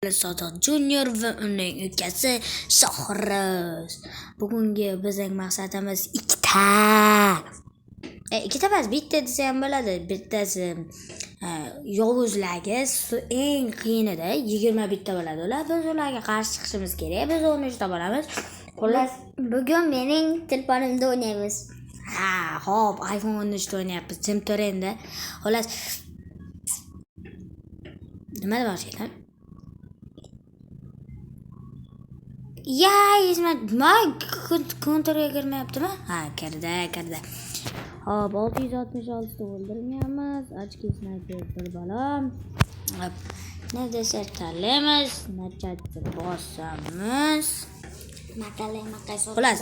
Sodiq Junior va uning ukasi Shohriz. Bugungi bizning maqsadimiz ikkita emas, bitta desa ham bo'ladi. Bittasi yovuzlarga eng qiyinida 21 ta bo'ladi. Biz ularga qarshi chiqishimiz kerak. Biz 13 ta bo'lamiz. Xullas, bugun mening telefonimda o'ynaymiz. Xo'p, iPhone 13 da o'ynayapmiz. Jim Torrentda. Xullas, nima deyapsan? Kontrga girmayaptimi? Kirdi. Hop, 666 ta o'ldirganmiz. Ochki sniper bir balam. Hop, ne desa tanlaymiz, nachatni bosamiz. Xullas,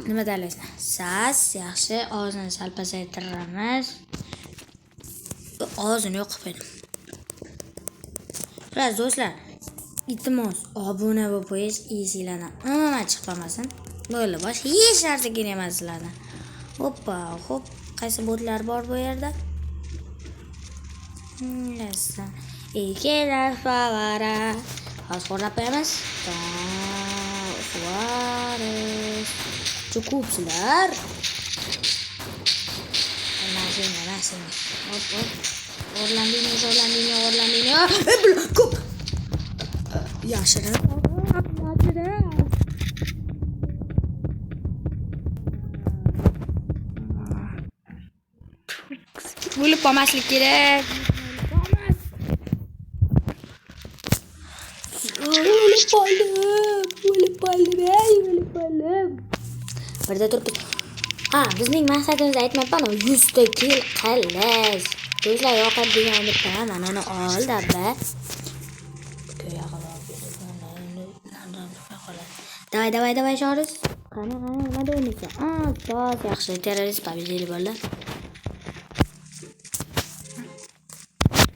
nima tanlaysan? Sas, yaxshi, og'zini sal pasaytiramiz. Og'zini yo'qib qo'ydim. Xullas, do'stlar, iltimos obuna bo'lib qo'yish, esinglardan umuman chiqmasin. Bo'ldi, boshqa hech narsa kerak emas sizlardan. Hoppa, hop, qaysi botlar bor bu yerda? Ikkilar favara. Hozir qo'yamiz. Suarez. Ko'psizlar. Mashina. Hop. Orlandinyo. Ko'p. Yashirin. O'lib qolmaslik kerak. O'lib qoldim. Birda turib. Bizning maqsadimizni aytmayapman, 100 ta kill qilish. Do'stlar, yoqadigan bitta mana uni ol dabba. Давай, Shohriz. Qani, nima o'ynaysan? Tos, yaxshi, terrorist победили bo'ldi.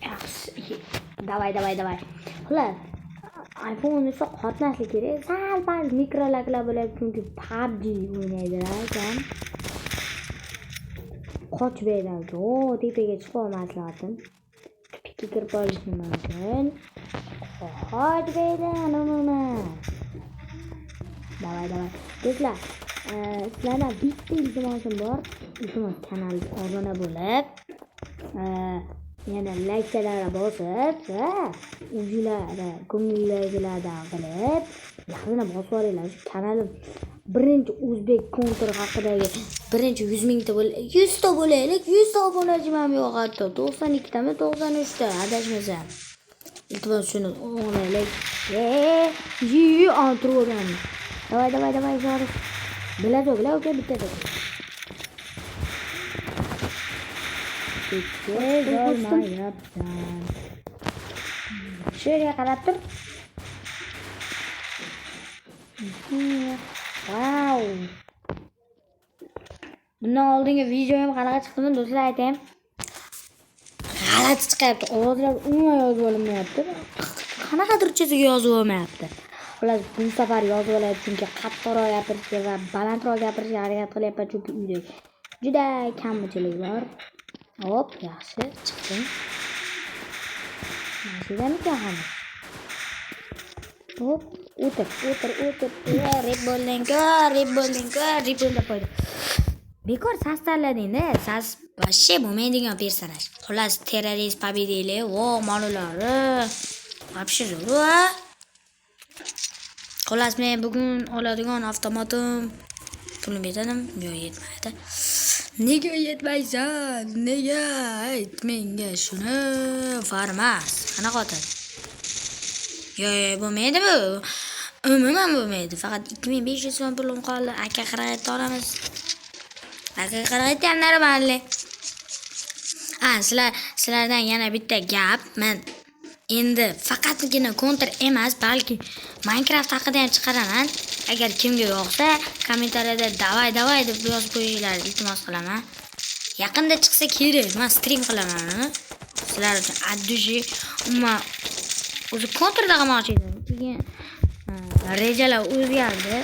Yaxshi. Давай. Xullas, iPhone esa qotmaslik kerak. Sal-pal mikrolaklar bo'ladi, chunki PUBG o'ynaydilar ekan. Qochmaydan, tepaga chiqa olmaslardim. Tupikka kirib olishi mumkin. Qochmaydan umuman. Давай. Do'stlar, sizlardan bitta iltimosim bor. Iltimos, kanalga obuna bo'lib, yana laykalarga bosib, o'zingizlar ko'ngilingizlardan qilib, yaxshigina bosib boringlar. Shu kanalim birinchi o'zbek kontr haqidagi birinchi 100 ta bo'laylik. 100 ta obunachim ham yo'q hatto. 92 tami, 93 ta adashmasam. Iltimos, shuni o'nglaylik. Antrodan. Давай, Shohriz. Biladi, uka bitta. Bo'lmayapsan. Shu yerga qarab tur. Wow. Bundan oldingi videoyim qanaqa chiqdimi, do'stlar, aytayim. G'alati chiqyapti. Ovozlar umuman yozib olmayapti. Qanaqadir chizib yozib olmayapti. Xullas, bu safar yozib olayapti, chunki qattiqroq gapirishga va balandroq gapirishga harakat qilyapman, chunki uyda juda kamchilik bor. Hop, yaxshi, chiqdim. Mashinadan ham. Hop, o'tir. Rep bo'lding, qo'ydi. Bekor sas tanlading-da, sas вообще bo'lmaydigan personaj. Xullas, terrorist победили, ma'lulari. Вообще zo'r. Xullas, men bugun oladigan avtomatim pulni beradim, yo'q yetmaydi. Nega yetmaysan? Nega? Ayt menga shuni. Farmas. Qanaqa otadi? Yo'q, bo'lmaydi bu. Umuman bo'lmaydi. Faqat 2500 so'm pulim qoldi. Aka qirg'aytda olamiz. Aka qirg'aytda ham normalniy. Sizlardan yana bitta gap. Men endi faqatgina kontr emas, balki Minecraft haqida ham chiqaraman. Agar kimga yoqsa, kommentariyada davay deb yozib qo'yinglar, iltimos qilaman. Yaqinda chiqsa kerak, men stream qilaman. Sizlar uchun addushi umuman o'zi kontrda qilmoqchi edim. Keyin rejalar o'zgardi.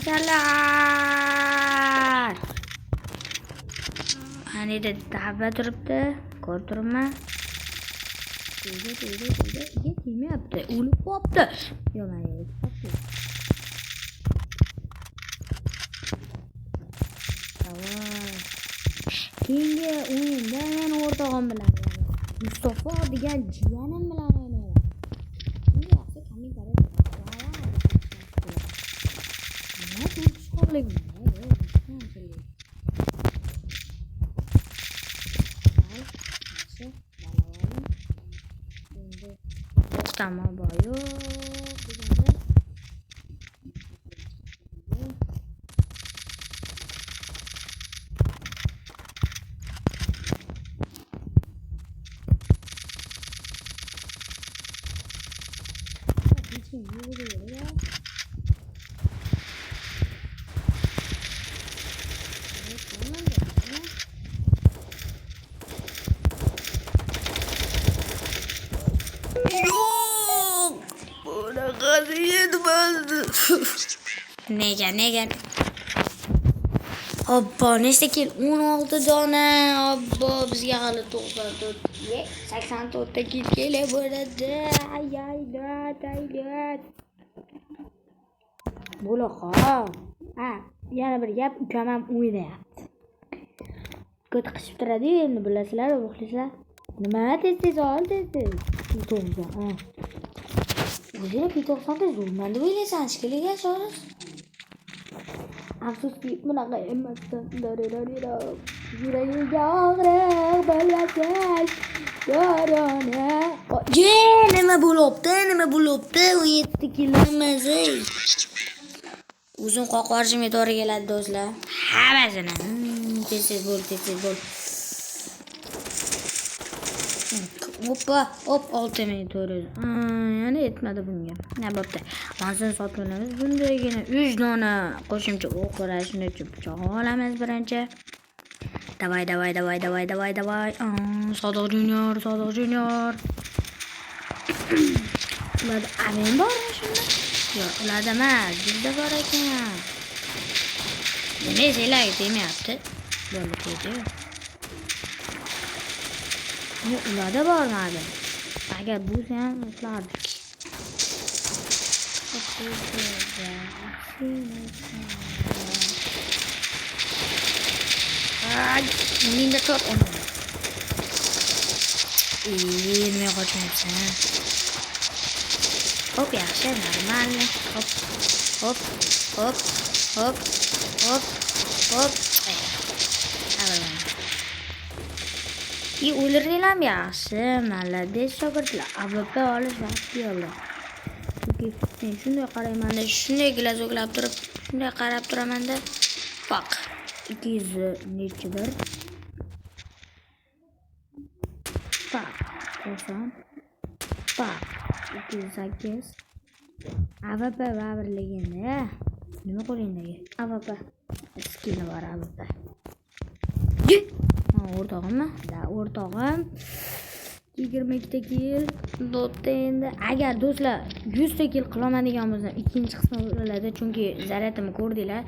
Kasallar. Anida dabba turibdi. Ko'rib turibman. Uyga kelmayapti. O'lib qopti. Yo, mana keyingi o'yinda men o'rtog'im bilan Mustafa degan jiyanim bilan o'ynayman. Eng yaxshi kommentariy nima bu ishqoqlik tamam boyu deganda nega obbo nechta kel 16 dona obbo bizga hali 94 84 ta kel kela bo'ladi ayaylat bo'laqa yana bir gap ukam ham o'ynayapti ko't qishib turadi endi bilasizlar muxlislar nima tez ol tez o'zini P90 zo'rman deb o'ylaysan shekilli asos afsuski bunaqa emasdan yuragiga og'riq bo'lmasin korona nima bo'libdi 17 kilo emas o'zim qoqorishimga to'g'ri keladi do'stlar hammasini tez bo'l hop 6400 yana yetmadi bunga nima bo'pti manzil sotib olamiz bundagina 3 dona qo'shimcha o'q shuni uchun pichoq olamiz birinchi davay Sodiq junior ularda amin bor shunda yo'q ularda emas bizda bor ekan nima sizlarga tegmayapti bo'ldi tegdi ularda bormadi agar bo'lsa ham ulardik Ninda tur onu. Nima qo'ymoqchisan? Hop yaxshi, normal. Hop. O'lirlar yaxshi, malades shogirdlar. AWP olish vaqti yo'q. Chunki men shunday qarayman-da, shunday glazoklar turib, shunday qarab turaman-da. Bak. 200 nechidir? Bak. 90. Bak. 208. AWP birligini. Nima qo'lingdagi? AWP. Skill'i bor AWP. O'rtog'immi? Da, o'rtog'im 22 ta kill lotda endi agar do'stlar 100 ta kill qiloladigan bo'lsam ikkinchi qismi bo'ladi chunki zaryadimni ko'rdinglar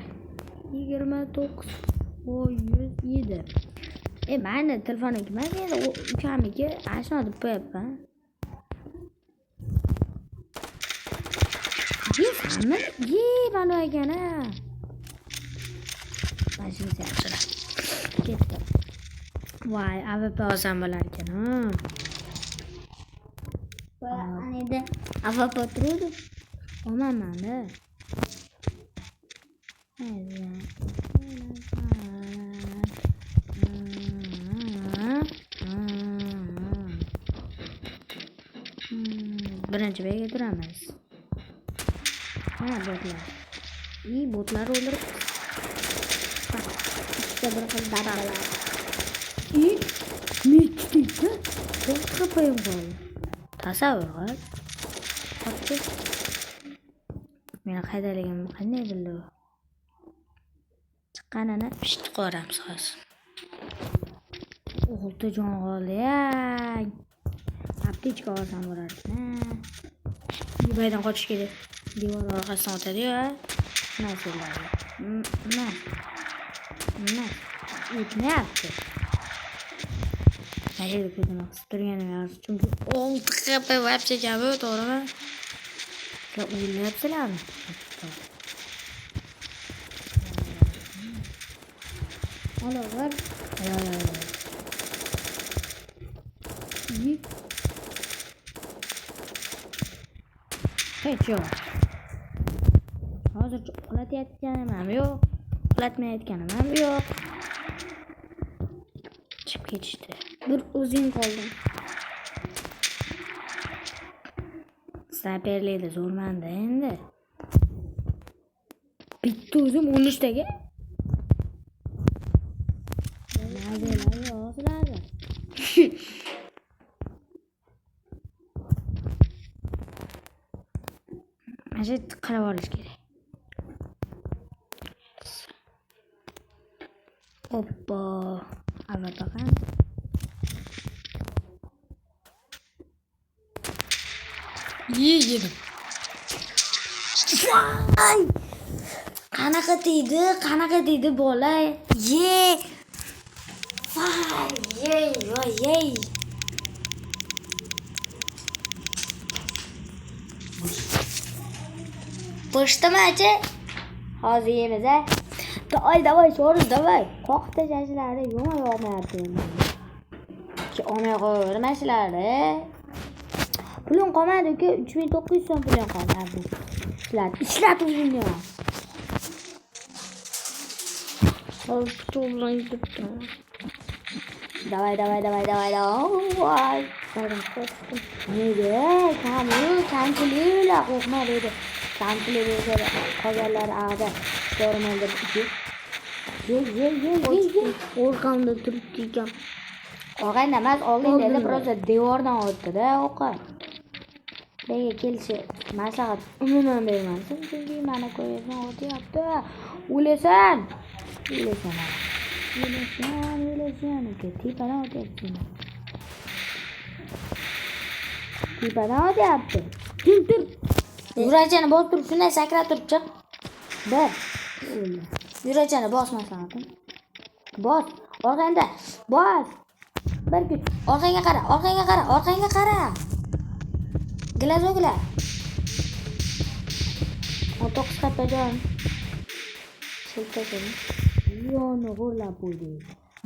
29 107 meni telefonim emas endi ukamniki ashuna deb qo'yapman hamma mana ekana mashina yaxshilar ketdi voy AWP olsam bo'lar ekan Anida AWP turadi. Olmayman-da. Birinchi bega turamiz. Botlar. Botlar o'ldirib. Ikkita bir xil daralar. Nechta? To'qqa qo'yib qo'y. Tasavvur qil. Qotdi. Meni qaydaligimni qanday bildi u? Chiqqanini pishti qo'ramiz hozir. O'g'ilda jon qoldi-ya. Aptechka olsam bo'lardi. Baydan qochish kerak. Devor orqasidan o'tadi-ya. Masalalar. O'tmayapti. Nasıl ko'zini qisib turganim yaxshi, chunki 6 HP вообще kabi, to'g'rimi? Sizlar o'ylayapsizlarmi? Olovlar. Hech yo'q. Hozircha uxlatayotganim ham yo'q. Uxlatmayotganim ham yo'q. Chiqib ketishdi. Bir o'zing qolding. Snayperlikda zo'rmanda endi. Bitta o'zim 13 taga. Nazalar yo'qlardi. Mana qarab olish kerak. Oppa. Avatoqan. Yedim. Voy! Qanaqa deydi bola? Ye! Voy, yey. Poshtamachi. Hozir yemiz a. Davay, sho'riz, davay. Qoqib tashlashlari yo'qmayapti endi. Ki olmay qo'yavermashlari. Pulim qolmadi uka, 3900 so'm pulim qoldi. Ishlat o'zingni. To'g'ri ketdi. Davay. Voy. Nega? Kamchiliklar qo'rqma dedi. Kamchiliklar qolganlar ag'da. To'g'ri dedi. Ye. O'rqamda turibdi ekan. Og'ay namoz olding dedi, biroz devordan o'tdi-da ovqat. Nega kelsa maslahat umuman bermasin, chunki mana ko'yazdan o'tyapti. O'lasan. Uka, tepadan o'tyapti. Tur. Yurachani bosib turib, shunday sakrab turib chiq. Bir. Yurachani bosmasan. Bos. Orqangda. Bos. Bir kun. Orqangga qara. Glazoglar. 19 qapajon. Siltasin. Yoni g'o'rlab qo'ydi.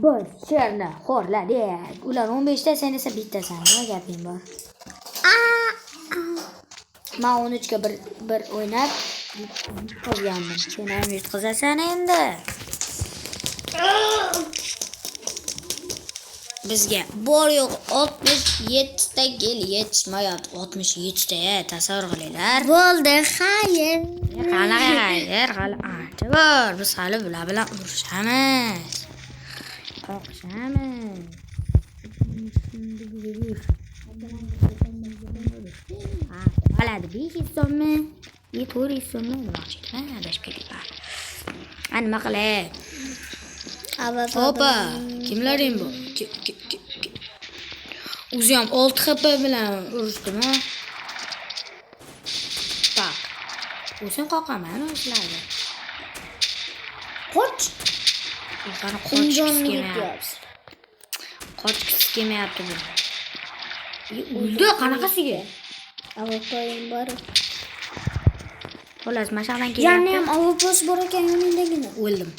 Biz sherni xo'rladik. Ular 15 ta, sen esa bittasan. Nima gaping bor? Men 13 ga bir o'ynab qolganman. Sen ham yutqizasan endi. Bizga bor yo'q 67 ta gel yetishmayapti. 67 ta, tasavvur qilinglar. Bo'ldi, xayr. Qanaqa ancha bor. Biz hali bular bilan urushamiz. Qoqishamiz. Qoladi 500 so'mmi? 400 so'mmi? Demoqchiman, adashib ketibman. Nima qilay? Opa, kimlaring bu? O'zi ham 6 HP bilan urushdimi? Bak. O'zim qoqaman o'zlarga. Qoch. Qani qochgisi kelmayapti bu. O'ldi qanaqasiga? Avopoyim bor. Xolos, mashaqdan kelyapti. Yana ham avopos bor ekan yoningdagina. O'ldim.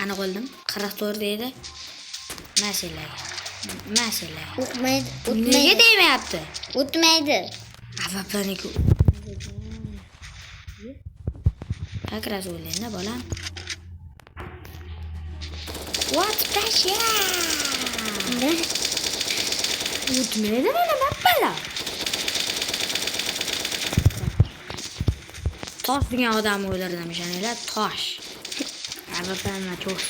Aniq o'ldim. 44 deydi. Masala. O'tmaydi. Nega demayapti? O'tmaydi. Avapaniku. Kakras o'ylaydi bolam. What tasha? O'tmaydi mana bappala. Tosh degan odamni o'ylardim o'shanlar, tosh. Avapani tosh.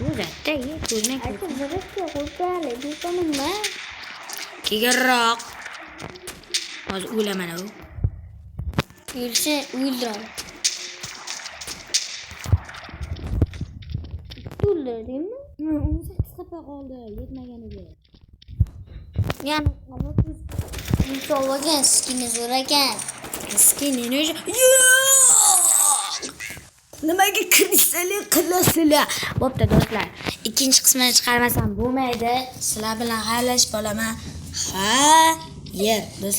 O'zatda ko'zmay Kegarroq. Hozir o'laman u. Yursa o'ldiram. O'ldirdingmi? 18 qapa qoldi, yetmaganiga. Yani avopos insolgan skini zo'r ekan. Skinning uchun nimaga kirishsizlar qilasizlar? Bo'pti do'stlar. Ikkinchi qismini chiqarmasam bo'lmaydi. Sizlar bilan xayrlashib qolaman. Xayr. Do'stlar